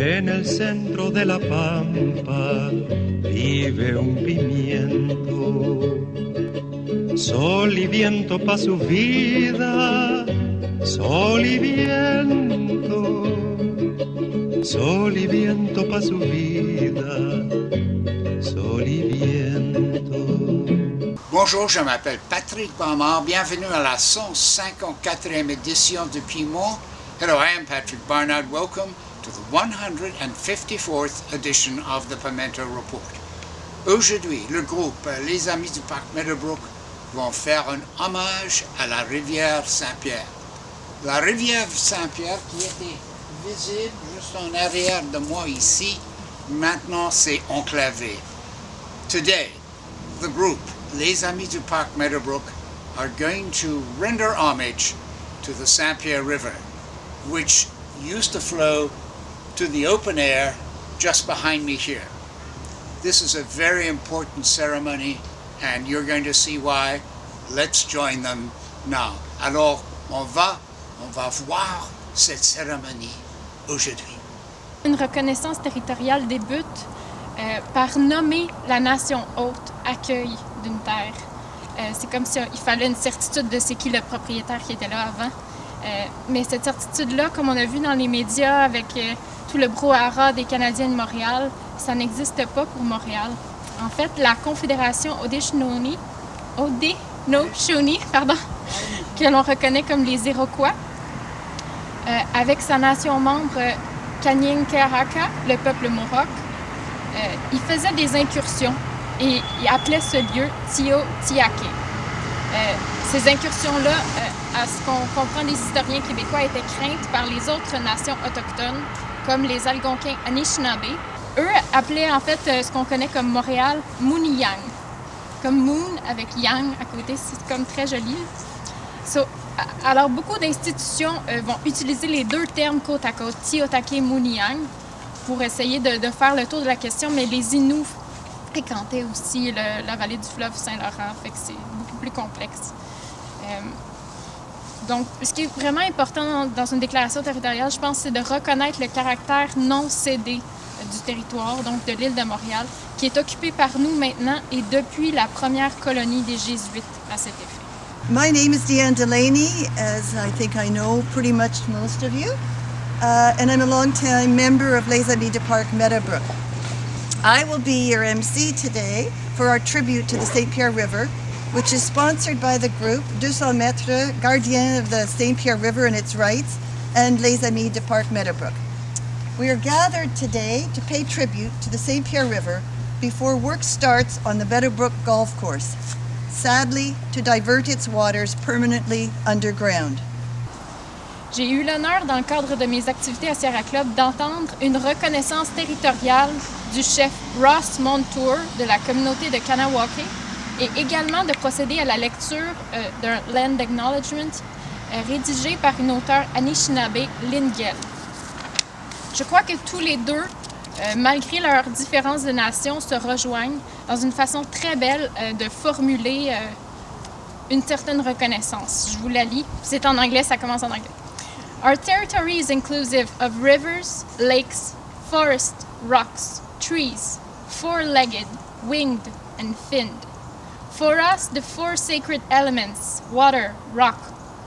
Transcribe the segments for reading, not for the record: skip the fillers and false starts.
En el centro de la pampa vive un pimiento. Sol y viento pa' su vida, sol y viento. Sol y viento pa' su vida, sol y viento. Bonjour, je m'appelle Patrick Barnard. Bienvenue à la 154e édition de Pimento. Hello, I am Patrick Barnard. Welcome to the 154th edition of the Pimento Report. Aujourd'hui, le groupe Les Amis du parc Meadowbrook vont faire un hommage à la rivière Saint-Pierre. La rivière Saint-Pierre qui était visible juste en arrière de moi ici, maintenant c'est enclavé. Today, the group Les Amis du parc Meadowbrook are going to render homage to the Saint-Pierre River, which used to flow to the open air just behind me here. This is a very important ceremony and you're going to see why. Let's join them now. Alors, on va voir cette cérémonie aujourd'hui. Une reconnaissance territoriale débute par nommer la nation hôte accueil d'une terre. C'est comme s'il fallait une certitude de c'est qui le propriétaire qui était là avant. Mais cette certitude-là, comme on a vu dans les médias avec tout le brouhaha des Canadiens de Montréal, ça n'existe pas pour Montréal. En fait, la Confédération Haudenosaunee, que l'on reconnaît comme les Iroquois, avec sa nation membre Kanien'kehá:ka, le peuple Mohawk, il faisait des incursions et il appelait ce lieu Tio'tiake. Ces incursions-là, à ce qu'on comprend des historiens québécois, étaient craintes par les autres nations autochtones, comme les Algonquins Anishinaabe. Eux appelaient en fait ce qu'on connaît comme Montréal Mooniyang, comme Moon avec Yang à côté, c'est comme très joli. Alors beaucoup d'institutions vont utiliser les deux termes côte à côte, Tio'tiake, Mooniyang, pour essayer de faire le tour de la question, mais les Inuits fréquentaient aussi la vallée du fleuve Saint-Laurent, fait que c'est beaucoup plus complexe. Donc, ce qui est vraiment important dans une déclaration territoriale, je pense, c'est de reconnaître le caractère non cédé du territoire, donc de l'île de Montréal, qui est occupé par nous maintenant et depuis la première colonie des Jésuites à cet effet. My name is Deanne Delaney, as I think I know pretty much most of you, and I'm a long-time member of Les Amis du parc Meadowbrook. I will be your MC today for our tribute to the St. Pierre River, which is sponsored by the group 200 Mètres, Gardiens of the St. Pierre River and its rights, and Les Amis du parc Meadowbrook. We are gathered today to pay tribute to the St. Pierre River before work starts on the Meadowbrook Golf Course, sadly to divert its waters permanently underground. J'ai eu l'honneur, dans le cadre de mes activités à Sierra Club, d'entendre une reconnaissance territoriale du chef Ross Montour de la communauté de Kanawake et également de procéder à la lecture d'un land acknowledgement rédigé par une auteure Anishinaabe, Lynn Gill. Je crois que tous les deux, malgré leurs différences de nations, se rejoignent dans une façon très belle de formuler une certaine reconnaissance. Je vous la lis. C'est en anglais, ça commence en anglais. Our territory is inclusive of rivers, lakes, forests, rocks, trees, four-legged, winged, and finned. For us, the four sacred elements, water, rock,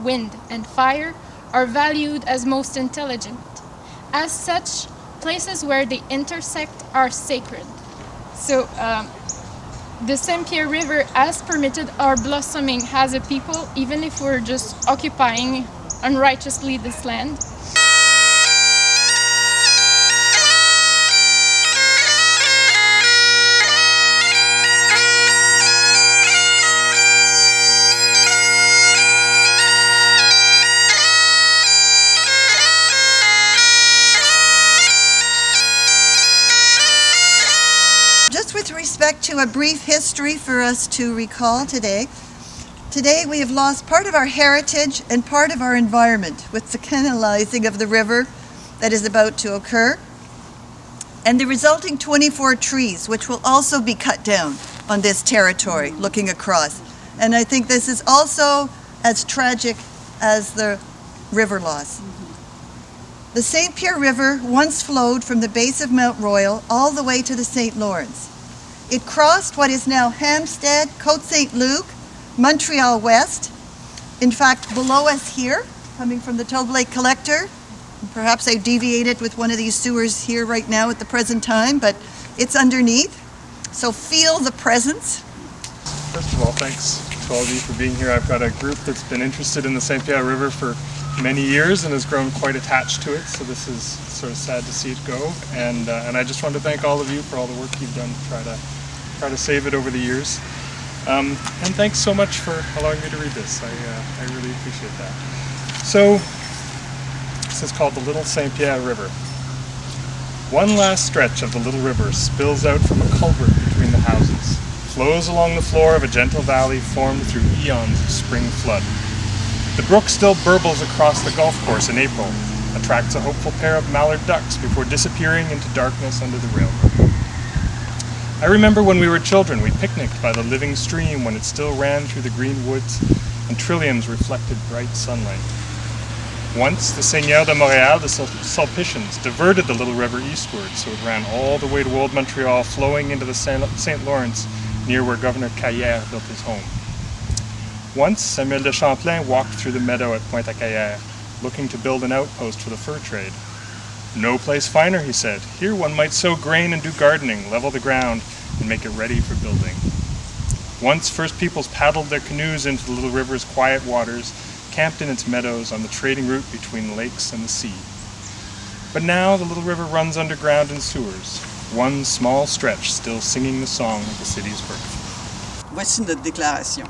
wind, and fire, are valued as most intelligent. As such, places where they intersect are sacred. So, the St. Pierre River has permitted our blossoming as a people, even if we're just occupying unrighteously this land. With respect to a brief history for us to recall today, we have lost part of our heritage and part of our environment with the canalizing of the river that is about to occur, and the resulting 24 trees, which will also be cut down on this territory looking across. And I think this is also as tragic as the river loss. The St. Pierre River once flowed from the base of Mount Royal all the way to the St. Lawrence. It crossed what is now Hampstead, Côte Saint-Luc, Montreal West. In fact, below us here, coming from the Tobe Lake Collector, perhaps I deviated with one of these sewers here right now at the present time, but it's underneath. So feel the presence. First of all, thanks to all of you for being here. I've got a group that's been interested in the St. Pierre River for many years and has grown quite attached to it, so this is sort of sad to see it go. And I just want to thank all of you for all the work you've done to try to save it over the years. And thanks so much for allowing me to read this. I really appreciate that. So, this is called the Little St. Pierre River. One last stretch of the little river spills out from a culvert between the houses, flows along the floor of a gentle valley formed through eons of spring flood. The brook still burbles across the golf course in April, attracts a hopeful pair of mallard ducks before disappearing into darkness under the railroad. I remember when we were children, we picnicked by the living stream when it still ran through the green woods and trilliums reflected bright sunlight. Once, the Seigneur de Montréal, the Sulpicians, diverted the little river eastward so it ran all the way to Old Montreal, flowing into the St. Lawrence near where Governor Caillère built his home. Once, Samuel de Champlain walked through the meadow at Pointe-à-Caillère, looking to build an outpost for the fur trade. No place finer, he said. Here one might sow grain and do gardening, level the ground, and make it ready for building. Once, first peoples paddled their canoes into the little river's quiet waters, camped in its meadows on the trading route between the lakes and the sea. But now the little river runs underground in sewers, one small stretch still singing the song of the city's birth. Voici notre déclaration.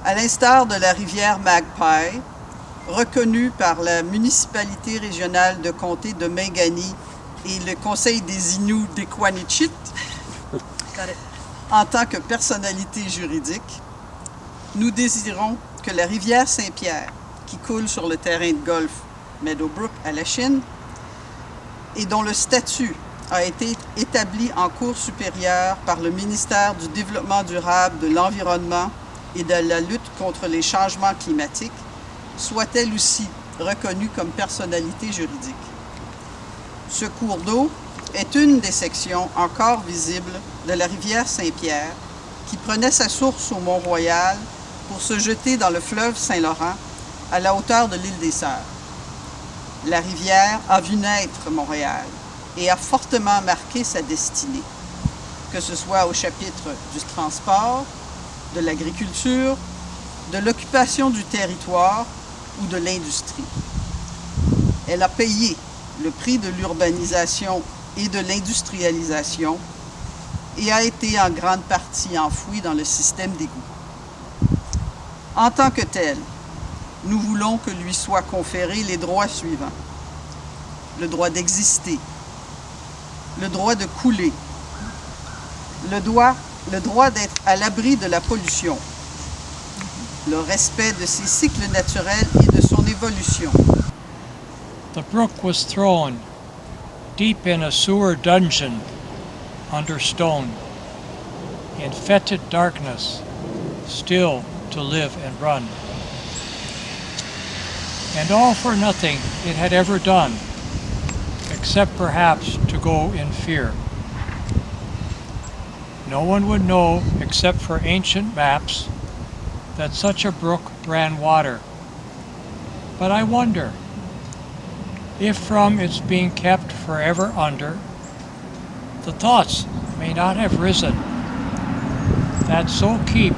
À l'instar de la rivière Magpie, reconnue par la municipalité régionale de comté de Mingani et le Conseil des Inuits d'Equanichit, en tant que personnalité juridique, nous désirons que la rivière Saint-Pierre, qui coule sur le terrain de golf Meadowbrook à la Chine, et dont le statut a été établi en cour supérieure par le ministère du Développement durable, de l'Environnement et de la lutte contre les changements climatiques, soit elle aussi reconnue comme personnalité juridique. Ce cours d'eau est une des sections encore visibles de la rivière Saint-Pierre qui prenait sa source au Mont-Royal pour se jeter dans le fleuve Saint-Laurent à la hauteur de l'île des Sœurs. La rivière a vu naître Montréal et a fortement marqué sa destinée, que ce soit au chapitre du transport, de l'agriculture, de l'occupation du territoire ou de l'industrie. Elle a payé le prix de l'urbanisation et de l'industrialisation et a été en grande partie enfouie dans le système d'égouts. En tant que tel, nous voulons que lui soient conférés les droits suivants. Le droit d'exister, le droit de couler, le droit d'être à l'abri de la pollution, le respect de ses cycles naturels et de son évolution. The brook was thrown deep in a sewer dungeon under stone, in fetid darkness, still to live and run. And all for nothing it had ever done, except perhaps to go in fear. No one would know, except for ancient maps, that such a brook ran water. But I wonder if from its being kept forever under, the thoughts may not have risen that so keep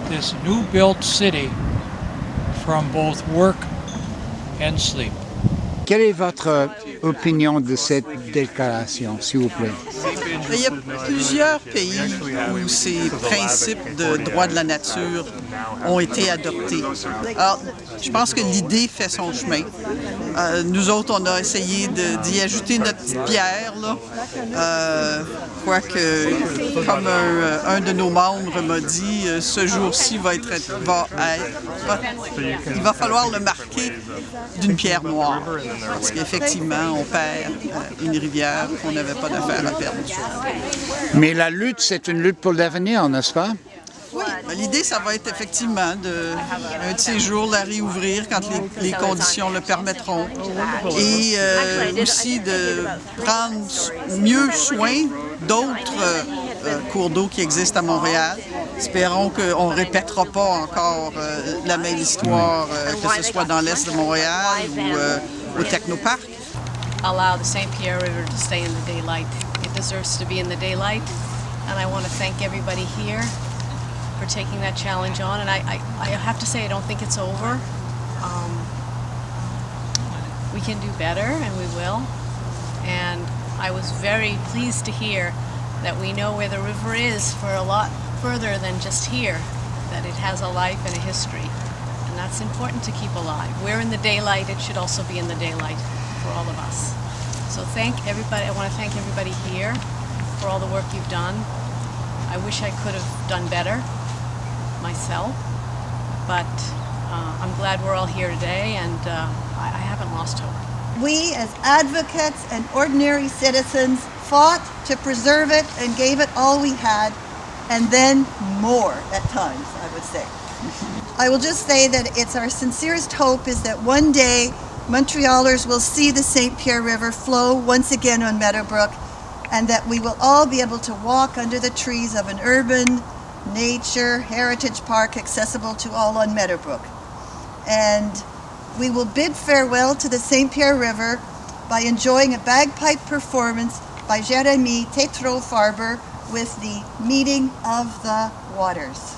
this new-built city from both work and sleep. Quelle est votre opinion de cette déclaration, s'il vous plaît? Il y a plusieurs pays où ces principes de droit de la nature ont été adoptés. Alors, je pense que l'idée fait son chemin. Nous autres, on a essayé d'y ajouter notre petite pierre, là. Quoique, comme un de nos membres m'a dit, ce jour-ci il va falloir le marquer d'une pierre noire. Parce qu'effectivement, on perd une rivière qu'on n'avait pas d'affaire à perdre. Mais la lutte, c'est une lutte pour l'avenir, n'est-ce pas? Oui, L'idée, ça va être effectivement un de ces jours la réouvrir quand les conditions le permettront et aussi de prendre mieux soin d'autres cours d'eau qui existent à Montréal. Espérons qu'on ne répétera pas encore la même histoire, que ce soit dans l'est de Montréal ou au Technoparc. Allow the St. Pierre River to stay in the daylight. It deserves to be in the daylight, and I want to thank everybody here for taking that challenge on. And I have to say, I don't think it's over. We can do better, and we will. And I was very pleased to hear that we know where the river is for a lot further than just here, that it has a life and a history. And that's important to keep alive. We're in the daylight, it should also be in the daylight for all of us. So thank everybody. I want to thank everybody here for all the work you've done. I wish I could have done better myself, but I'm glad we're all here today, and I haven't lost hope. We as advocates and ordinary citizens fought to preserve it and gave it all we had, and then more at times, I would say. I will just say that it's our sincerest hope is that one day Montrealers will see the St. Pierre River flow once again on Meadowbrook, and that we will all be able to walk under the trees of an urban nature heritage park accessible to all on Meadowbrook. And we will bid farewell to the St. Pierre River by enjoying a bagpipe performance by Jérémy Tétrault-Farber with the Meeting of the Waters.